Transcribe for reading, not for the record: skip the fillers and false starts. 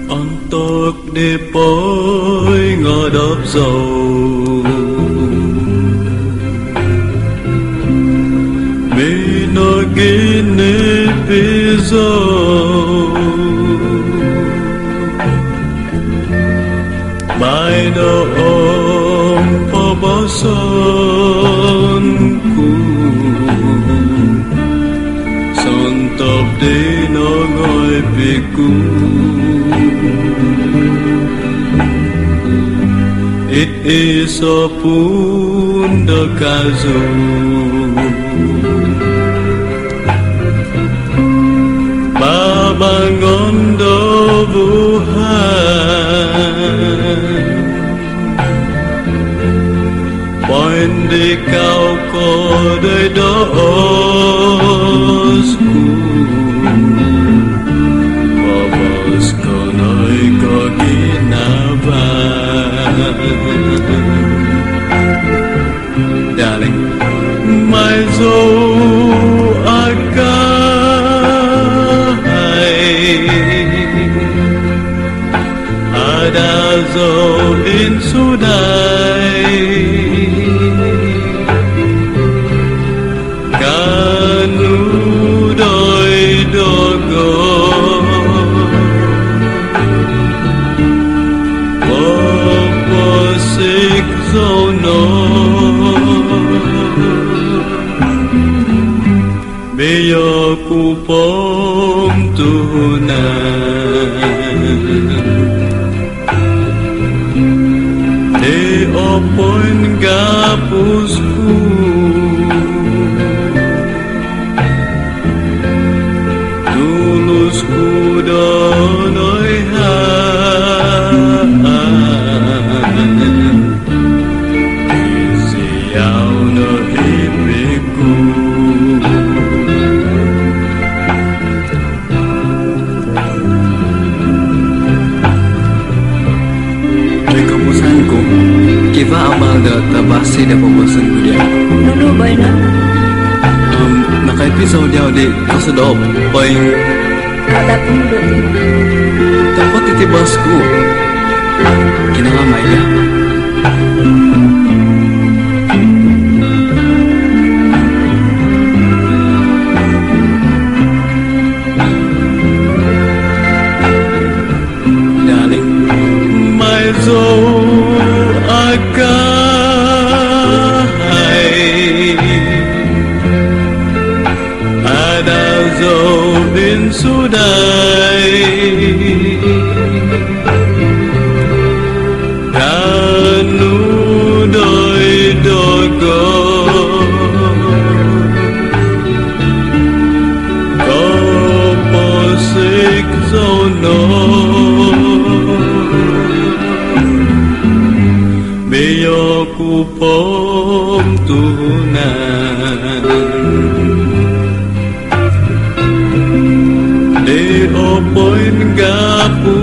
Antok de poi ngadap dầu Minagine pizau Mai na om pabasanku Santap di nangai piku It is a punda kazu Babangon do buhan Point di kau ko doi dosku Babas ko noi ko ginaban Darling, my soul akai ada zo in sudai kanu doi dogo Sik zono Beyo kupom tunan Te opoin gapusku Tulusku donoi Kiva amal da tabasi da pembahasan ku dia. Dulu boy na. Nakai pisau dia di kasedop boy. Ada pemuda. Tempat titip basku. Kina ngamai ya. Darling, my soul akai ada zo bin sudai kanu doi dogo kopo sik zono Beyo kupom tunan De opoin gapu